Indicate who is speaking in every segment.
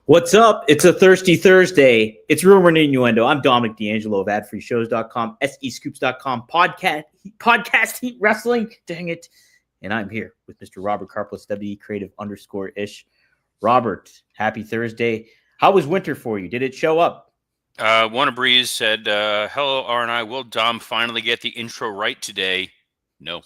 Speaker 1: What's up? It's a Thirsty Thursday. It's Rumor and Innuendo. I'm Dominic D'Angelo of AdFreeShows.com, SEScoops.com, podcast Heat Wrestling. Dang it. And I'm here with Mr. Robert Karplis, WE Creative _ish. Robert, happy Thursday. How was winter for you? Did it show up?
Speaker 2: Warner Breeze said, hello, R&I. Will Dom finally get the intro right today? No.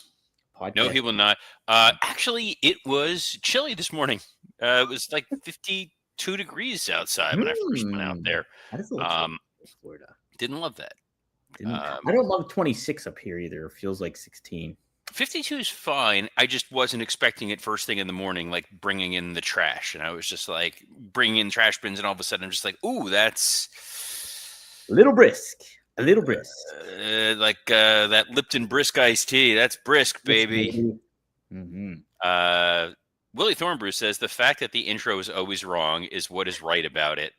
Speaker 1: Podcast.
Speaker 2: No, he will not. Actually, it was chilly this morning. It was like 52 degrees outside when I first went out there.
Speaker 1: That is a little chilly in Florida.
Speaker 2: Didn't love that.
Speaker 1: I don't love 26 up here either. It feels like 16.
Speaker 2: 52 is fine. I just wasn't expecting it first thing in the morning, like bringing in the trash. And I was just like bringing in trash bins, and all of a sudden I'm just like, ooh, that's
Speaker 1: a little brisk.
Speaker 2: Like that Lipton brisk iced tea. That's brisk, baby.
Speaker 1: Mm-hmm.
Speaker 2: Willie Thornbrew says the fact that the intro is always wrong is what is right about it.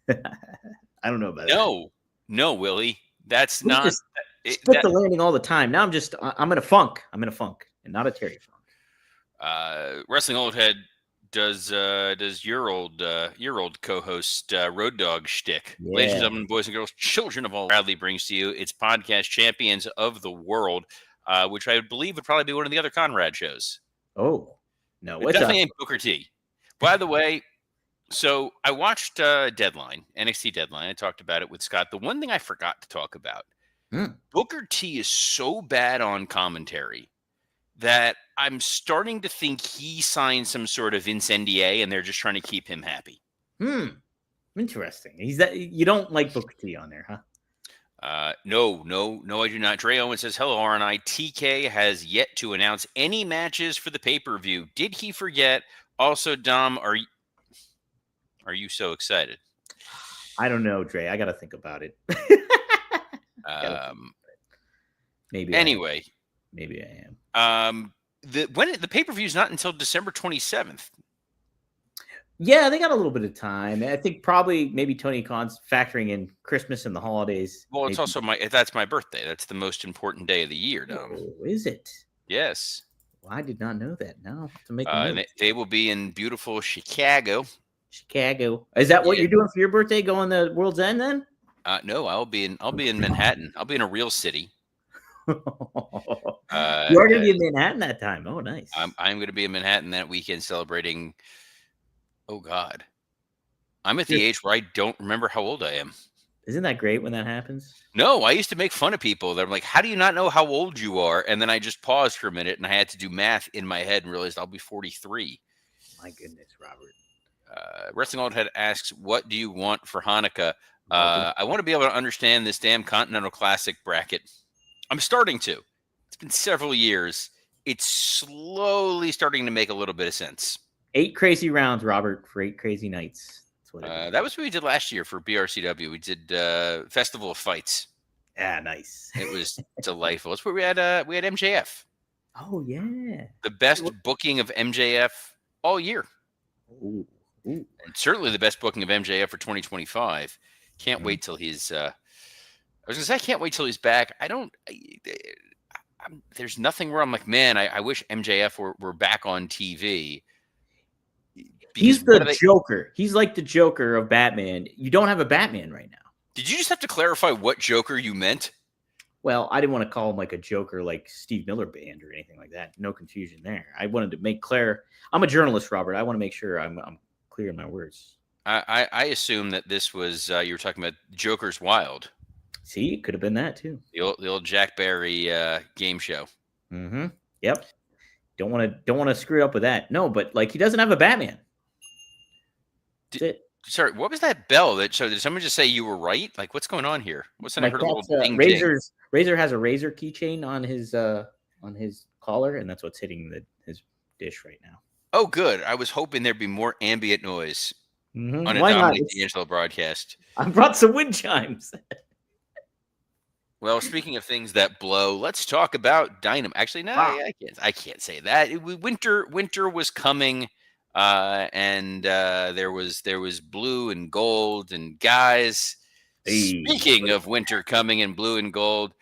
Speaker 1: I don't know about that.
Speaker 2: No, Willie. That's not.
Speaker 1: Split the landing all the time. Now I'm in a funk. I'm in a funk, and not a Terry funk.
Speaker 2: Wrestling Old Head does your old co-host Road Dogg shtick.
Speaker 1: Yeah.
Speaker 2: Ladies and gentlemen, boys and girls, children of all, Bradley brings to you its podcast Champions of the World, which I believe would probably be one of the other Conrad shows.
Speaker 1: Oh no,
Speaker 2: it definitely ain't Booker T. By the way, so I watched NXT Deadline. I talked about it with Scott. The one thing I forgot to talk about. Booker T is so bad on commentary that I'm starting to think he signed some sort of NDA and they're just trying to keep him happy.
Speaker 1: Interesting. You don't like Booker T on there, huh?
Speaker 2: No, I do not. Dre Owen says, hello, RNI. TK has yet to announce any matches for the pay-per-view. Did he forget? Also, Dom, are you so excited?
Speaker 1: I don't know, Dre. I got to think about it. Maybe.
Speaker 2: Anyway,
Speaker 1: maybe I am.
Speaker 2: The pay-per-view is not until December 27th.
Speaker 1: Yeah, they got a little bit of time. I think maybe Tony Khan's factoring in Christmas and the holidays.
Speaker 2: Well, it's also that's my birthday. That's the most important day of the year, Dom.
Speaker 1: Oh, is it?
Speaker 2: Yes.
Speaker 1: Well, I did not know that. Now I have to make a note.
Speaker 2: They will be in beautiful Chicago.
Speaker 1: Is that what you're doing for your birthday? Going to World's End then?
Speaker 2: No, I'll be in Manhattan. I'll be in a real city.
Speaker 1: You are going to be in Manhattan that time. Oh, nice.
Speaker 2: I'm going to be in Manhattan that weekend celebrating. Oh God, I'm at the age where I don't remember how old I am.
Speaker 1: Isn't that great when that happens?
Speaker 2: No, I used to make fun of people. They're like, "How do you not know how old you are?" And then I just paused for a minute and I had to do math in my head and realized I'll be 43.
Speaker 1: My goodness, Robert.
Speaker 2: Wrestling Old Head asks, "What do you want for Hanukkah?" I want to be able to understand this damn Continental Classic bracket. I'm starting to. It's been several years. It's slowly starting to make a little bit of sense.
Speaker 1: 8 crazy rounds, Robert, for 8 crazy nights. That's what
Speaker 2: that was what we did last year for BRCW. We did Festival of Fights.
Speaker 1: Yeah, nice.
Speaker 2: It was delightful. That's where we had MJF.
Speaker 1: Oh, yeah.
Speaker 2: The best booking of MJF all year.
Speaker 1: Ooh.
Speaker 2: And certainly the best booking of MJF for 2025. Can't wait till he's I was gonna say I can't wait till he's back. There's nothing where I'm like, man, I wish MJF were back on TV.
Speaker 1: He's the Joker. He's like the Joker of Batman. You don't have a Batman right now.
Speaker 2: Did you just have to clarify what Joker you meant?
Speaker 1: Well, I didn't want to call him like a Joker like Steve Miller Band or anything like that. No confusion there. I wanted to make clear. I'm a journalist, Robert. I want to make sure I'm clear in my words.
Speaker 2: I assume that this was you were talking about Joker's Wild.
Speaker 1: See, it could have been that too.
Speaker 2: The old Jack Barry game show.
Speaker 1: Mm-hmm. Yep. Don't want to screw up with that. No, but like he doesn't have a Batman.
Speaker 2: Sorry, what was that bell? Did someone just say you were right? Like, what's going on here? What's that? I heard a little ding.
Speaker 1: Razor has a razor keychain on his collar, and that's what's hitting his dish right now.
Speaker 2: Oh, good. I was hoping there'd be more ambient noise on a Dominic D'Angelo broadcast.
Speaker 1: I brought some wind chimes.
Speaker 2: Well, speaking of things that blow, let's talk about Dynamite. Actually, no, I can't say that. Winter was coming. And there was blue and gold and guys. Speaking of winter coming and blue and gold,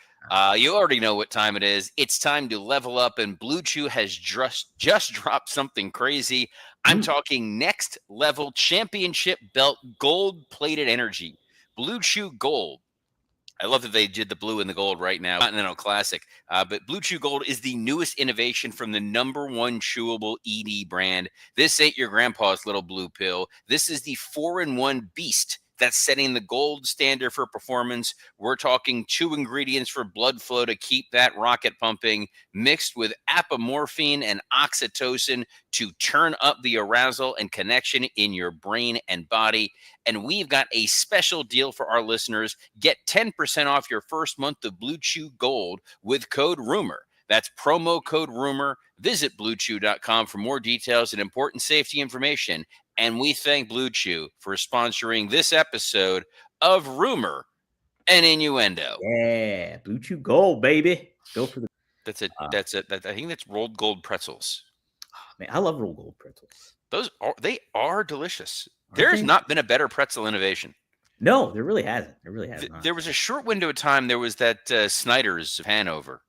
Speaker 2: You already know what time it is. It's time to level up, and Blue Chew has just dropped something crazy. I'm talking next level championship belt gold plated energy. Blue Chew Gold. I love that they did the blue and the gold right now. Continental Classic. But Blue Chew Gold is the newest innovation from the #1 chewable ED brand. This ain't your grandpa's little blue pill. This is the 4-in-1 beast that's setting the gold standard for performance. We're talking 2 ingredients for blood flow to keep that rocket pumping, mixed with apomorphine and oxytocin to turn up the arousal and connection in your brain and body. And we've got a special deal for our listeners. Get 10% off your first month of Blue Chew Gold with code RUMOR. That's promo code RUMOR. Visit BlueChew.com for more details and important safety information. And we thank Blue Chew for sponsoring this episode of Rumor and Innuendo.
Speaker 1: Yeah, Blue Chew Gold, baby. Go for the.
Speaker 2: I think that's rolled gold pretzels.
Speaker 1: Oh, man, I love rolled gold pretzels.
Speaker 2: They are delicious. There's not been a better pretzel innovation.
Speaker 1: No, there really hasn't. There really hasn't.
Speaker 2: There was a short window of time. There was that Snyder's of Hanover.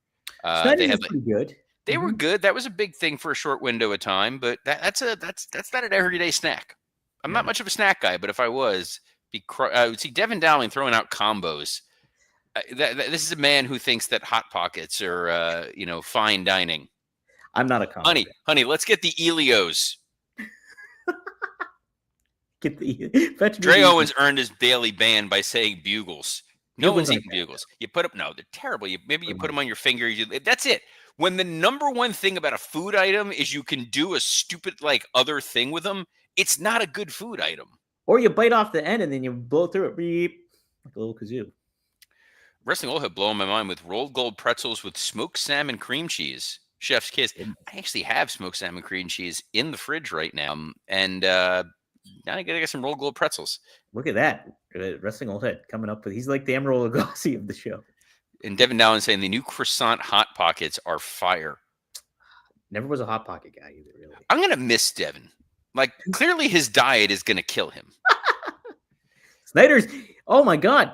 Speaker 1: Snyder's is pretty good.
Speaker 2: They were good. That was a big thing for a short window of time, but that's not an everyday snack. I'm not much of a snack guy, but if I was, I would see Devin Dowling throwing out combos. This is a man who thinks that Hot Pockets are fine dining.
Speaker 1: I'm not a combo.
Speaker 2: Honey, let's get the Elios. Dre Owens earned his daily ban by saying bugles. No one's eating bugles. You put them. No, they're terrible. Maybe you put them on your finger. That's it. When the #1 thing about a food item is you can do a stupid other thing with them, it's not a good food item.
Speaker 1: Or you bite off the end and then you blow through it, beep, like a little kazoo.
Speaker 2: Wrestling Old had blown my mind with rolled gold pretzels with smoked salmon cream cheese. Chef's kiss. I actually have smoked salmon cream cheese in the fridge right now, and now I gotta get some rolled gold pretzels.
Speaker 1: Look at that. Wrestling Old Head coming up with, he's like the Emerald Lagasse of the show.
Speaker 2: And Devin Dowling saying the new croissant Hot Pockets are fire.
Speaker 1: Never was a Hot Pocket guy either, really.
Speaker 2: I'm going to miss Devin. Clearly his diet is going to kill him.
Speaker 1: Snyder's. Oh, my God.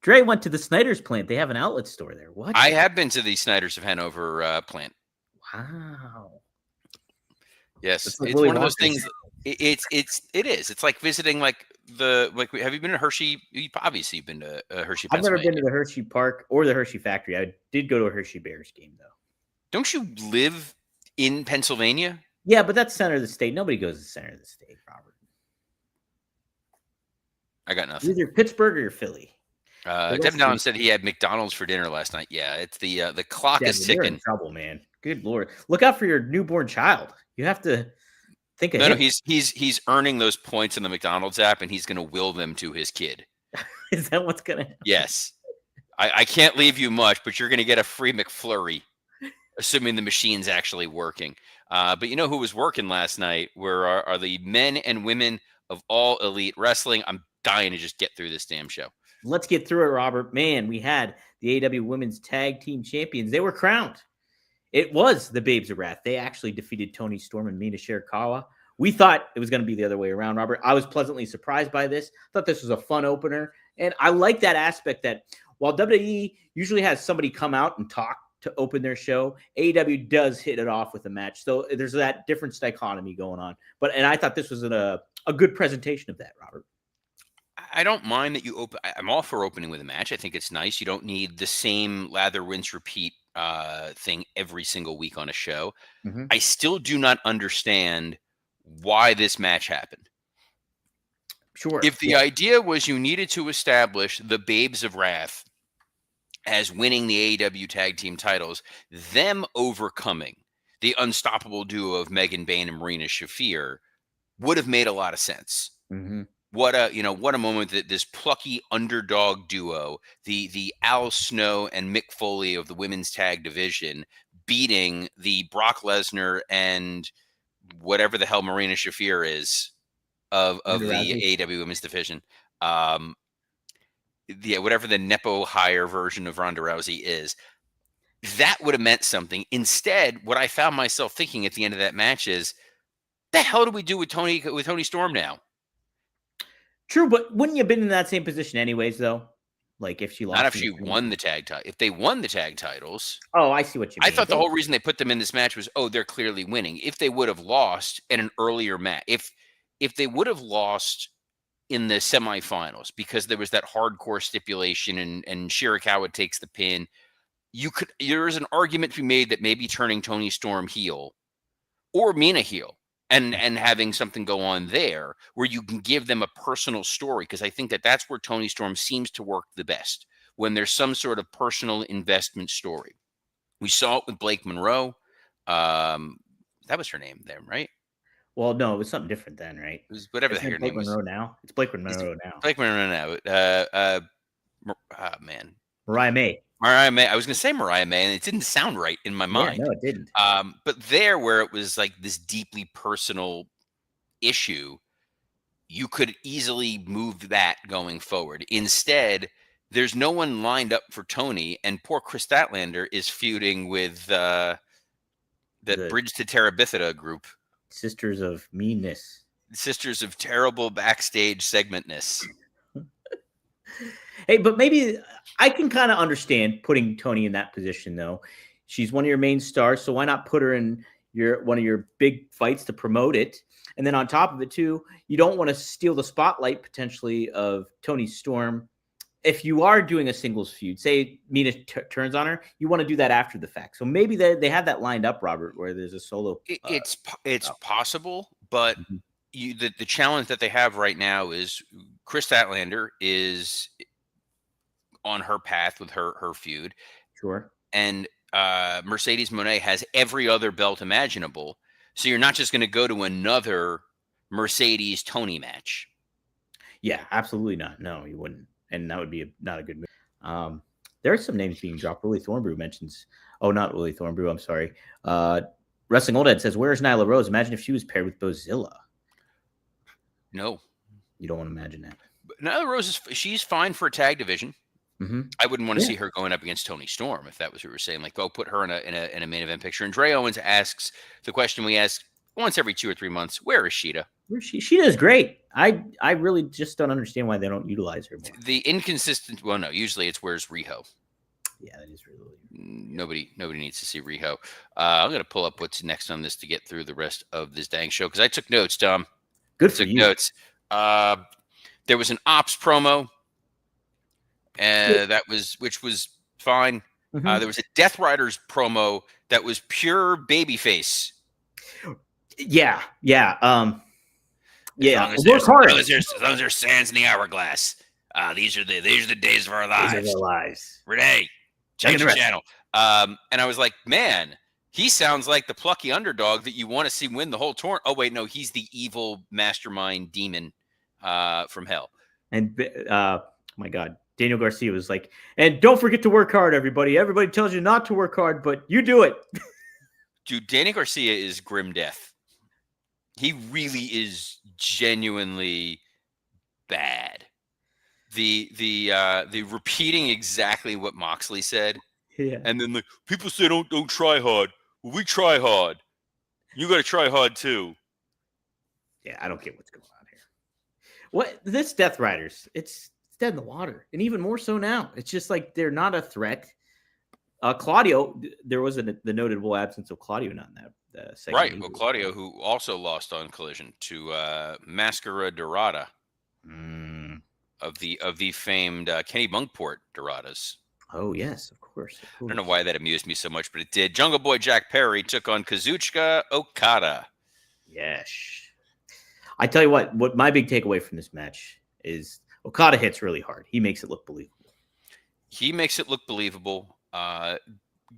Speaker 1: Dre went to the Snyder's plant. They have an outlet store there. What?
Speaker 2: I have been to the Snyder's of Hanover plant.
Speaker 1: Wow.
Speaker 2: Yes. It's really one of those things. It is. It's like visiting have you been to Hershey? Obviously, you've been to Hershey,
Speaker 1: I've never been to the Hershey Park or the Hershey factory. I did go to a Hershey Bears game, though.
Speaker 2: Don't you live in Pennsylvania?
Speaker 1: Yeah, but that's center of the state. Nobody goes to the center of the state, Robert.
Speaker 2: I got nothing.
Speaker 1: Either Pittsburgh or Philly.
Speaker 2: Devin Dowling said he had McDonald's for dinner last night. Yeah, it's the clock is ticking.
Speaker 1: You're in trouble, man. Good Lord. Look out for your newborn child. You have to think ahead.
Speaker 2: No, he's earning those points in the McDonald's app, and he's going to will them to his kid.
Speaker 1: Is that what's going to happen?
Speaker 2: Yes. I can't leave you much, but you're going to get a free McFlurry, assuming the machine's actually working. But you know who was working last night are the men and women of All Elite Wrestling. I'm dying to just get through this damn show.
Speaker 1: Let's get through it, Robert. Man, we had the AEW Women's Tag Team Champions. They were crowned. It was the Babes of Wrath. They actually defeated Toni Storm and Mina Shirakawa. We thought it was going to be the other way around, Robert. I was pleasantly surprised by this. I thought this was a fun opener. And I like that aspect that while WWE usually has somebody come out and talk to open their show, AEW does hit it off with a match. So there's that different dichotomy going on. And I thought this was a good presentation of that, Robert.
Speaker 2: I don't mind that you open. I'm all for opening with a match. I think it's nice. You don't need the same lather, rinse, repeat thing every single week on a show. Mm-hmm. I still do not understand why this match happened.
Speaker 1: Sure.
Speaker 2: If the idea was you needed to establish the Babes of Wrath as winning the AEW tag team titles, them overcoming the unstoppable duo of Megan Bayne and Marina Shafir would have made a lot of sense.
Speaker 1: Mm-hmm.
Speaker 2: What a moment that this plucky underdog duo, the Al Snow and Mick Foley of the women's tag division, beating the Brock Lesnar and whatever the hell Marina Shafir is of the AEW women's division. Whatever the Nepo hire version of Ronda Rousey is, that would have meant something. Instead, what I found myself thinking at the end of that match is, the hell do we do with Toni Storm now?
Speaker 1: True, but wouldn't you have been in that same position anyways, though? Like if she lost,
Speaker 2: Not if she won the tag title. If they won the tag titles.
Speaker 1: Oh, I see what you mean.
Speaker 2: I thought the whole reason they put them in this match was, they're clearly winning. If they would have lost in an earlier match, if they would have lost in the semifinals because there was that hardcore stipulation and Shirakawa takes the pin, there is an argument to be made that maybe turning Toni Storm heel or Mina heel and having something go on there where you can give them a personal story, because I think that's where Toni Storm seems to work the best, when there's some sort of personal investment story. We saw it with Blake Monroe. That was her name then, right?
Speaker 1: Well, no, it was something different then, right?
Speaker 2: It was whatever the heck her name was.
Speaker 1: Monroe now. It's Blake Monroe now.
Speaker 2: Blake Monroe now. Man.
Speaker 1: Mariah May.
Speaker 2: I was going to say Mariah May, and it didn't sound right in my mind.
Speaker 1: Yeah, no, it didn't.
Speaker 2: But there, where it was like this deeply personal issue, you could easily move that going forward. Instead, there's no one lined up for Toni, and poor Chris Statlander is feuding with the Bridge to Terabithia group.
Speaker 1: Sisters of Meanness.
Speaker 2: Sisters of Terrible Backstage Segmentness.
Speaker 1: Hey, but maybe I can kind of understand putting Toni in that position, though. She's one of your main stars, so why not put her in one of your big fights to promote it? And then on top of it, too, you don't want to steal the spotlight potentially of Toni Storm. If you are doing a singles feud, say Mina turns on her, you want to do that after the fact. So maybe they have that lined up, Robert, where there's a solo.
Speaker 2: It's possible, but the challenge that they have right now is Chris Statlander is on her path with her feud.
Speaker 1: Sure.
Speaker 2: And Mercedes Moné has every other belt imaginable. So you're not just going to go to another Mercedes Toni match.
Speaker 1: Yeah, absolutely not. No, you wouldn't. And that would be not a good move. There are some names being dropped. Willie Thornbrew mentions. Oh, not Willie Thornbrew. I'm sorry. Wrestling Old Head says, "Where's Nyla Rose? Imagine if she was paired with Bozilla."
Speaker 2: No,
Speaker 1: you don't want to imagine that.
Speaker 2: But Nyla Rose she's fine for a tag division.
Speaker 1: Mm-hmm.
Speaker 2: I wouldn't want to see her going up against Toni Storm if that was what we were saying. Like, put her in a main event picture. And Dre Owens asks the question we ask once every 2 or 3 months: where is Sheeta?
Speaker 1: Sheeta is great. I really just don't understand why they don't utilize her more.
Speaker 2: The inconsistent. Well, no. Usually it's where's Riho.
Speaker 1: Yeah, that is really.
Speaker 2: Nobody needs to see Riho. I'm gonna pull up what's next on this to get through the rest of this dang show because I took notes, Tom.
Speaker 1: Good for you.
Speaker 2: Notes. There was an Ops promo, which was fine.
Speaker 1: Mm-hmm.
Speaker 2: There was a Death Riders promo that was pure babyface.
Speaker 1: Yeah.
Speaker 2: Yeah. As long as there's sands in the hourglass. These are the days of our lives. Renee, check the channel. And I was like, man, he sounds like the plucky underdog that you want to see win the whole tournament. Oh wait, no, he's the evil mastermind demon from hell.
Speaker 1: And oh my God, Daniel Garcia was like, and don't forget to work hard, everybody. Everybody tells you not to work hard, but you do it. Dude,
Speaker 2: Danny Garcia is grim death. He really is genuinely bad. The repeating exactly what Moxley said.
Speaker 1: Yeah.
Speaker 2: And then people say don't try hard. Well, we try hard. You got to try hard too.
Speaker 1: Yeah, I don't get what's going on here. What this Death Riders? It's dead in the water, and even more so now. It's just like they're not a threat. Claudio, there was the notable absence of Claudio not in that segment.
Speaker 2: Right. Well, Claudio, who also lost on Collision to Mascara Dorada of the famed Kenny Bunkport Doradas.
Speaker 1: Oh, yes, of course.
Speaker 2: I don't know why that amused me so much, but it did. Jungle Boy Jack Perry took on Kazuchika Okada.
Speaker 1: Yes. I tell you what my big takeaway from this match is Okada hits really hard. He makes it look believable.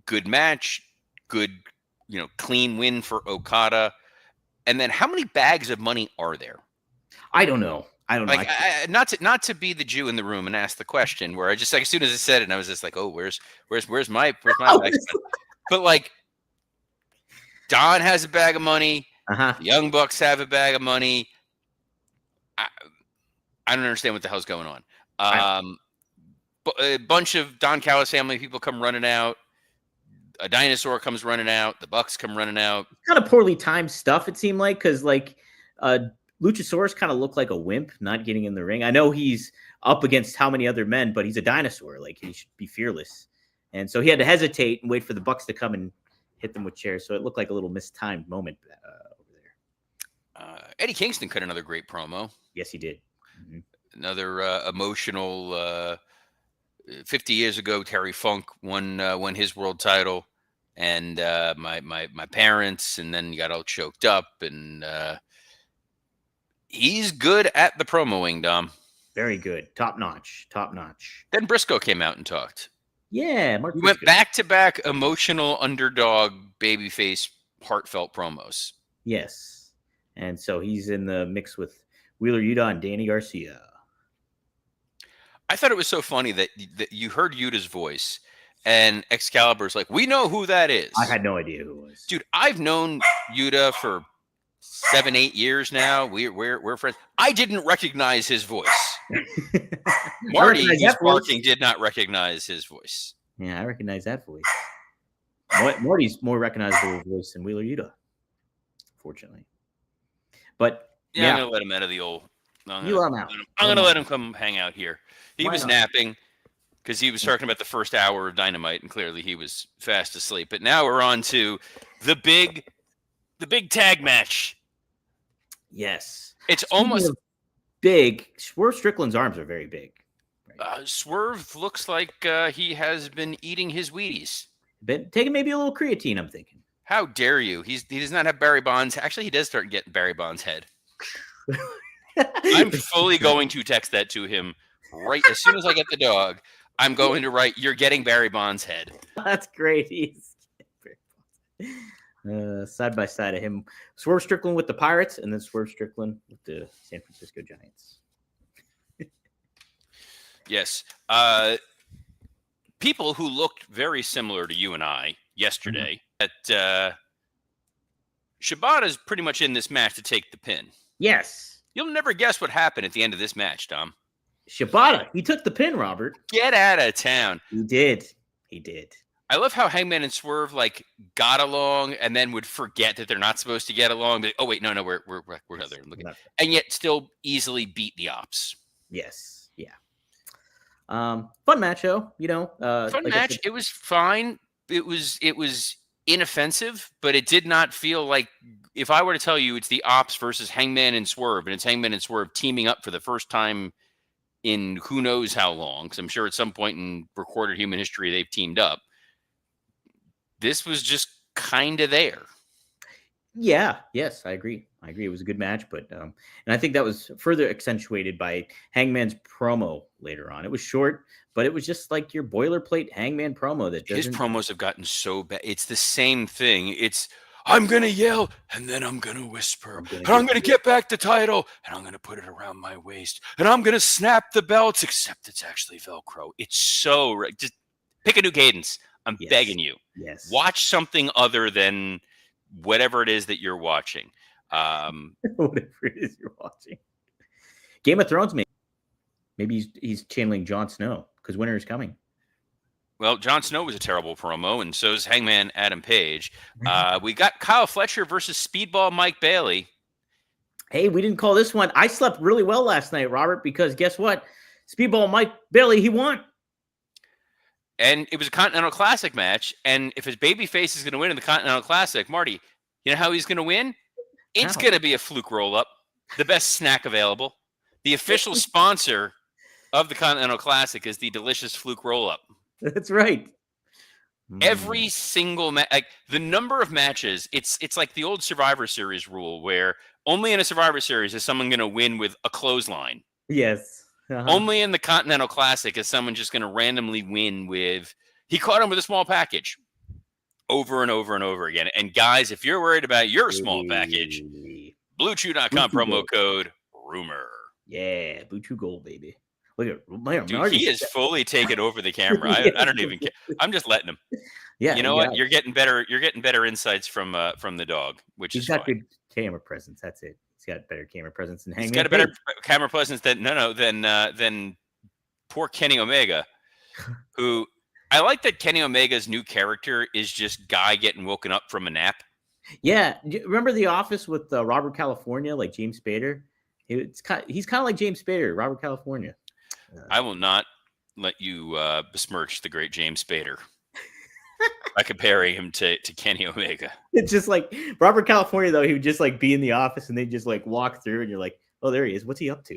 Speaker 1: Good match, good, clean win for Okada. And then how many bags of money are there? I don't know. Like, not to be the Jew in the room and ask the question where I just as soon as I said it, and I was just like, oh, where's my bag? But like, Don has a bag of money. The Young Bucks have a bag of money. I don't understand what the hell's going on. But a bunch of Don Callis family people come running out. A dinosaur comes running out. The Bucks come running out. Kind of poorly timed stuff, it seemed like, because Luchasaurus kind of looked like a wimp not getting in the ring. I know he's up against how many other men, but he's a dinosaur. Like, he should be fearless. And so he had to hesitate and wait for the Bucks to come and hit them with chairs. So it looked like a little mistimed moment over there.
Speaker 2: Eddie Kingston cut another great promo.
Speaker 1: Yes, he did. Mm-hmm.
Speaker 2: Another emotional. 50 years ago, Terry Funk won his world title, and my parents, and then got all choked up, and he's good at the promoing, Dom.
Speaker 1: Very good, top notch.
Speaker 2: Then Briscoe came out and talked.
Speaker 1: Yeah,
Speaker 2: we went back to back emotional underdog babyface heartfelt promos.
Speaker 1: Yes, and so he's in the mix with Wheeler Yuta and Danny Garcia.
Speaker 2: I thought it was so funny that you heard Yuta's voice, and Excalibur's like, "We know who that is."
Speaker 1: I had no idea who it was.
Speaker 2: Dude, I've known Yuta for 7-8 years now. We're friends. I didn't recognize his voice. Marty, who's barking, did not recognize his voice.
Speaker 1: Yeah, I recognize that voice. Marty's more recognizable voice than Wheeler Yuta, fortunately. But
Speaker 2: yeah, I'm gonna let him out of the old. I'm gonna let him come hang out here. He was napping because he was talking about the first hour of Dynamite, and clearly he was fast asleep. But now we're on to the big tag match.
Speaker 1: Yes,
Speaker 2: it's almost
Speaker 1: big. Swerve Strickland's arms are very big.
Speaker 2: Right? Swerve looks like he has been eating his Wheaties.
Speaker 1: Been taking maybe a little creatine, I'm thinking.
Speaker 2: How dare you? He does not have Barry Bonds. Actually, he does start getting Barry Bonds' head. I'm fully going to text that to him right as soon as I get the dog. I'm going to write, "You're getting Barry Bonds' head."
Speaker 1: That's great. He's side by side of him. Swerve Strickland with the Pirates, and then Swerve Strickland with the San Francisco Giants.
Speaker 2: Yes. People who looked very similar to you and I yesterday, that Shibata's pretty much in this match to take the pin.
Speaker 1: Yes.
Speaker 2: You'll never guess what happened at the end of this match, Dom.
Speaker 1: Shibata, he took the pin, Robert.
Speaker 2: Get out of town.
Speaker 1: He did.
Speaker 2: I love how Hangman and Swerve got along and then would forget that they're not supposed to get along. But, oh wait, no, we're other. And yet still easily beat the Ops.
Speaker 1: Yes, yeah. Fun match, though.
Speaker 2: Fun match. It was fine. It was inoffensive, but it did not feel like. If I were to tell you it's the Ops versus Hangman and Swerve, and it's Hangman and Swerve teaming up for the first time in who knows how long, because I'm sure at some point in recorded human history they've teamed up. This was just kind of there.
Speaker 1: Yeah, yes, I agree. It was a good match, but and I think that was further accentuated by Hangman's promo later on. It was short, but it was just like your boilerplate Hangman promo. His
Speaker 2: promos have gotten so bad. It's the same thing. It's, I'm going to yell, and then I'm going to whisper, and I'm going to get back the title, and I'm going to put it around my waist, and I'm going to snap the belts, except it's actually Velcro. It's so, just pick a new cadence. I'm begging you.
Speaker 1: Yes.
Speaker 2: Watch something other than whatever it is that you're watching.
Speaker 1: Whatever it is you're watching. Game of Thrones, maybe he's channeling Jon Snow, because winter is coming.
Speaker 2: Well, Jon Snow was a terrible promo, and so is Hangman Adam Page. We got Kyle Fletcher versus Speedball Mike Bailey.
Speaker 1: Hey, we didn't call this one. I slept really well last night, Robert, because guess what? Speedball Mike Bailey, he won.
Speaker 2: And it was a Continental Classic match, and if his babyface is going to win in the Continental Classic, Marty, you know how he's going to win? It's going to be a fluke roll-up, the best snack available. The official sponsor of the Continental Classic is the delicious fluke roll-up.
Speaker 1: That's right.
Speaker 2: Every single the number of matches, it's like the old Survivor Series rule where only in a Survivor Series is someone going to win with a clothesline.
Speaker 1: Yes.
Speaker 2: Only in the Continental Classic is someone just going to randomly win with, he caught him with a small package over and over and over again. And guys, if you're worried about your small package, BlueChew.com promo code rumor.
Speaker 1: Yeah, Blue Chew Gold, baby. Look at
Speaker 2: dude, he is fully taken over the camera. I don't even care. I'm just letting him.
Speaker 1: Yeah,
Speaker 2: you know what? You're getting better. You're getting better insights from the dog, which
Speaker 1: he's
Speaker 2: is
Speaker 1: got
Speaker 2: fine.
Speaker 1: good camera presence. That's it. He's got better camera presence than Hangman.
Speaker 2: He's got a better camera presence than poor Kenny Omega, who I like that Kenny Omega's new character is just guy getting woken up from a nap.
Speaker 1: Yeah, remember The Office with Robert California, like James Spader? He's kind of like James Spader, Robert California.
Speaker 2: I will not let you besmirch the great James Spader by comparing him to Kenny Omega.
Speaker 1: It's just like Robert California, though. He would just like be in the office, and they just like walk through, and you're like, "Oh, there he is. What's he up to?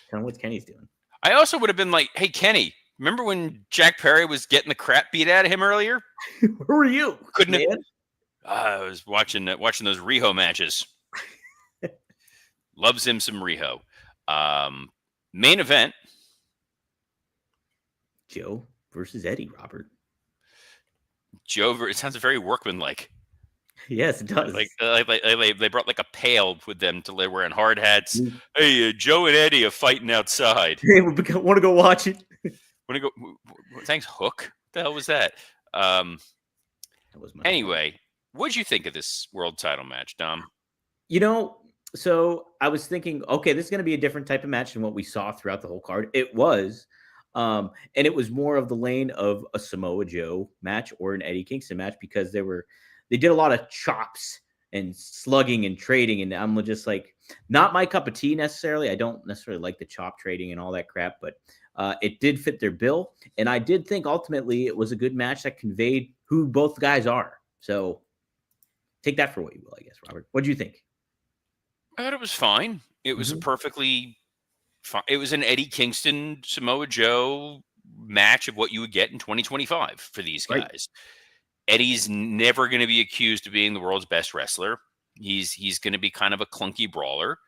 Speaker 1: Kind of what Kenny's doing."
Speaker 2: I also would have been like, "Hey, Kenny, remember when Jack Perry was getting the crap beat out of him earlier?
Speaker 1: Where were you?
Speaker 2: Couldn't
Speaker 1: man?
Speaker 2: I was watching those Riho matches. Loves him some Riho. Main event:
Speaker 1: Joe versus Eddie. Robert.
Speaker 2: Joe. It sounds very workmanlike.
Speaker 1: Yes, it does.
Speaker 2: Like they brought like a pail with them to wearing hard hats. Hey, Joe and Eddie are fighting outside.
Speaker 1: Hey, want to go watch it?
Speaker 2: Want to go? Thanks, Hook. What the hell was that?
Speaker 1: That was my
Speaker 2: anyway, what'd you think of this world title match, Dom?
Speaker 1: So I was thinking, okay, this is going to be a different type of match than what we saw throughout the whole card. It was. And it was more of the lane of a Samoa Joe match or an Eddie Kingston match because they did a lot of chops and slugging and trading. And I'm just like, not my cup of tea necessarily. I don't necessarily like the chop trading and all that crap, but it did fit their bill. And I did think ultimately it was a good match that conveyed who both guys are. So take that for what you will, I guess, Robert. What do you think?
Speaker 2: I thought it was fine. It was a perfectly fine. It was an Eddie Kingston, Samoa Joe match of what you would get in 2025 for these guys. Right. Eddie's never going to be accused of being the world's best wrestler. He's going to be kind of a clunky brawler.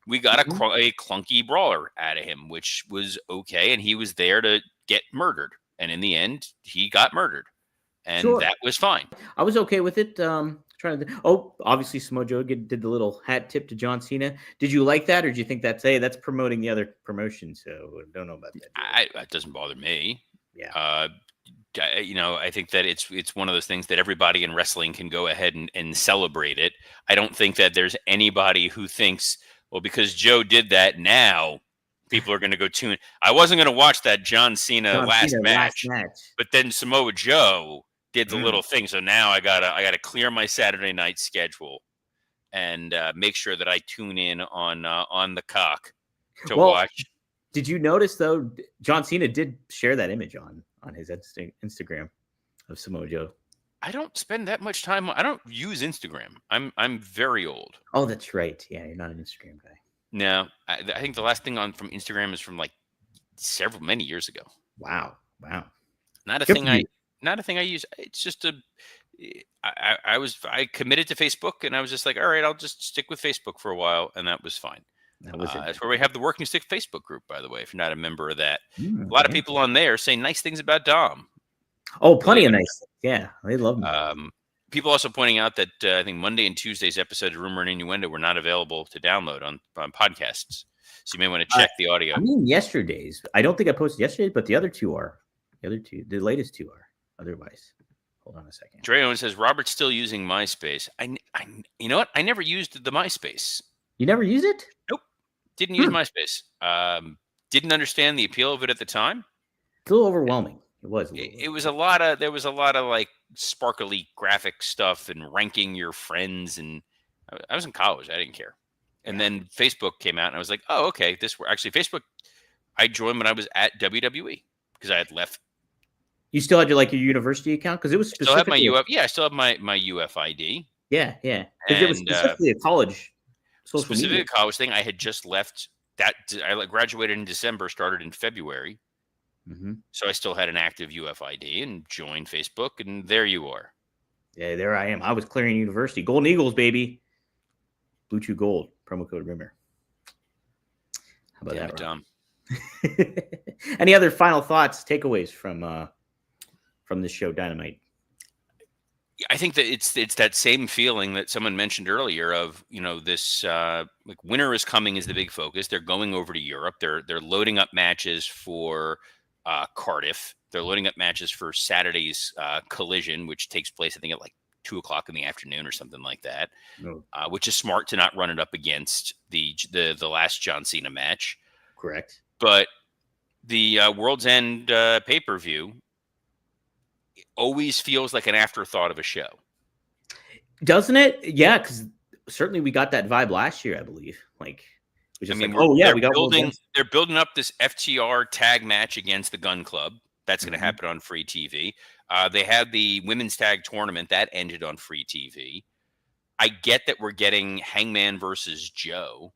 Speaker 2: We got a clunky brawler out of him, which was okay. And he was there to get murdered. And in the end, he got murdered. And that was fine.
Speaker 1: I was okay with it. Obviously Samoa Joe did the little hat tip to John Cena. Did you like that, or do you think that's promoting the other promotion? So I don't know about that.
Speaker 2: That doesn't bother me.
Speaker 1: Yeah.
Speaker 2: I think that it's one of those things that everybody in wrestling can go ahead and celebrate it. I don't think that there's anybody who thinks, well, because Joe did that, now people are going to go tune. I wasn't going to watch that John Cena last match, but then Samoa Joe did the little thing. So now I gotta clear my Saturday night schedule and make sure that I tune in on the cock to watch.
Speaker 1: Did you notice though? John Cena did share that image on his Instagram of Samoa Joe.
Speaker 2: I don't spend that much time. I don't use Instagram. I'm very old.
Speaker 1: Oh, that's right. Yeah, you're not an Instagram guy.
Speaker 2: No, I think the last thing from Instagram is from like many years ago.
Speaker 1: Wow.
Speaker 2: Not a thing I use. It's just I committed to Facebook, and I was just like, all right, I'll just stick with Facebook for a while, and that was fine. That's where we have the Working Stick Facebook group, by the way. If you're not a member of that, a lot of people on there say nice things about Dom.
Speaker 1: Oh, plenty of nice things. Yeah, they love me.
Speaker 2: People also pointing out that I think Monday and Tuesday's episode of Rumor and Innuendo were not available to download on podcasts, so you may want to check the audio.
Speaker 1: I mean, yesterday's. I don't think I posted yesterday, but the other two are. The latest two are. Otherwise, hold on a second.
Speaker 2: Dre Owen says Robert's still using MySpace. You know what? I never used the MySpace.
Speaker 1: You never used it?
Speaker 2: Nope. Didn't use MySpace. Didn't understand the appeal of it at the time.
Speaker 1: It's a little overwhelming. It was.
Speaker 2: It was a lot of. There was a lot of like sparkly graphic stuff and ranking your friends. And I was in college. I didn't care. And then Facebook came out, and I was like, oh, okay. Actually Facebook. I joined when I was at WWE because I had left.
Speaker 1: You still had your university account because it was
Speaker 2: still have my UF. Yeah, I still have my UFID.
Speaker 1: Yeah. Because it was specifically a college social media.
Speaker 2: College thing. I had just left that. I graduated in December, started in February. So I still had an active UFID and joined Facebook, and there you are.
Speaker 1: Yeah, there I am. I was clearing university. Golden Eagles, baby. Blue Chew Gold. Promo code Rimmer. How about that,
Speaker 2: Tom?
Speaker 1: Any other final thoughts, takeaways from this show, Dynamite?
Speaker 2: I think that it's that same feeling that someone mentioned earlier of, this like winter is coming is the big focus. They're going over to Europe. They're loading up matches for Cardiff. They're loading up matches for Saturday's Collision, which takes place, I think, at like 2:00 in the afternoon or something like that, which is smart to not run it up against the last John Cena match.
Speaker 1: Correct.
Speaker 2: But the World's End pay-per-view always feels like an afterthought of a show.
Speaker 1: Doesn't it? Yeah, because certainly we got that vibe last year, I believe. Like, it was just like, we got
Speaker 2: they're building up this FTR tag match against the Gun Club. That's going to happen on free TV. They had the women's tag tournament that ended on free TV. I get that we're getting Hangman versus Joe,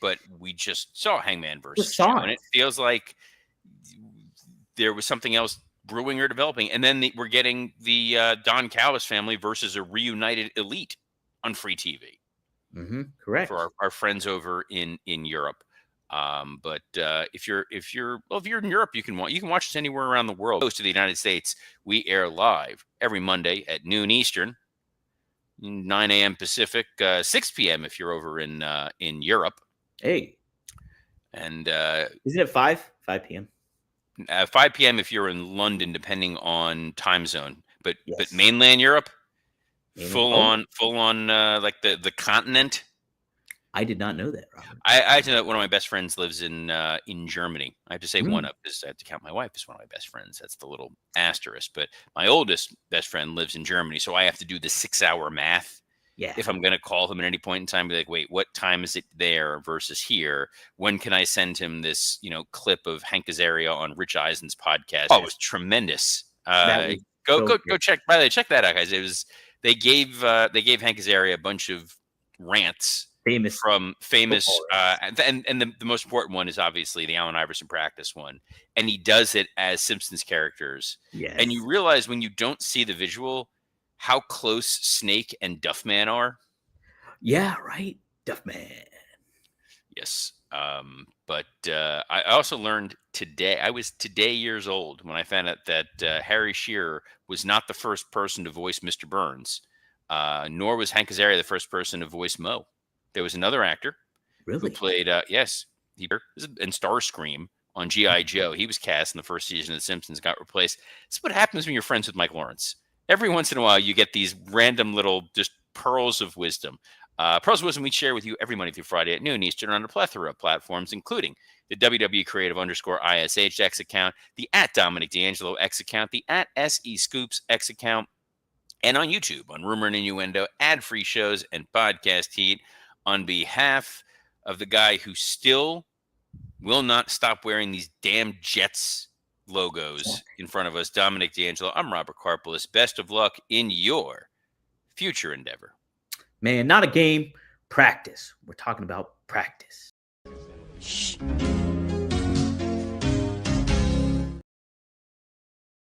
Speaker 2: but we just saw Hangman versus Joe, and it feels like there was something else brewing or developing. And then we're getting the Don Callis family versus a reunited Elite on free TV.
Speaker 1: Correct.
Speaker 2: For our friends over in Europe. But if you're in Europe, you can watch us anywhere around the world. Close to the United States, we air live every Monday at noon Eastern, 9 a.m. Pacific, 6 p.m. if you're over in Europe.
Speaker 1: Hey,
Speaker 2: and
Speaker 1: isn't it 5 p.m.?
Speaker 2: 5 p.m. if you're in London, depending on time zone. But mainland Europe, full on like the continent.
Speaker 1: I did not know that, Robert.
Speaker 2: I know that one of my best friends lives in Germany. I have to say one of, because I have to count my wife as one of my best friends. That's the little asterisk. But my oldest best friend lives in Germany, so I have to do the 6-hour math.
Speaker 1: Yeah.
Speaker 2: If I'm going to call him at any point in time, be like, wait, what time is it there versus here? When can I send him this, clip of Hank Azaria on Rich Eisen's podcast? Oh, it was tremendous. Go check. By the way, check that out, guys. It was they gave Hank Azaria a bunch of rants.
Speaker 1: Famous,
Speaker 2: and the most important one is obviously the Allen Iverson practice one, and he does it as Simpsons characters.
Speaker 1: Yes.
Speaker 2: And you realize when you don't see the visual how close Snake and Duffman are.
Speaker 1: Yeah, right, Duffman.
Speaker 2: Yes, but I also learned today. I was years old when I found out that Harry Shearer was not the first person to voice Mr. Burns, nor was Hank Azaria the first person to voice Mo. There was another actor who played, in Starscream on G.I. Joe. He was cast in the first season of The Simpsons, got replaced. This is what happens when you're friends with Mike Lawrence. Every once in a while, you get these random little just pearls of wisdom. Pearls of wisdom we share with you every Monday through Friday at noon Eastern on a plethora of platforms, including the WWE Creative _ISH X account, the @Dominic D'Angelo X account, the @SE Scoops X account, and on YouTube on Rumor and Innuendo, ad-free shows, and podcast heat. On behalf of the guy who still will not stop wearing these damn Jets logos in front of us, Dominic D'Angelo, I'm Robert Karpelis. Best of luck in your future endeavor.
Speaker 1: Man, not a game, practice. We're talking about practice.
Speaker 3: Shh.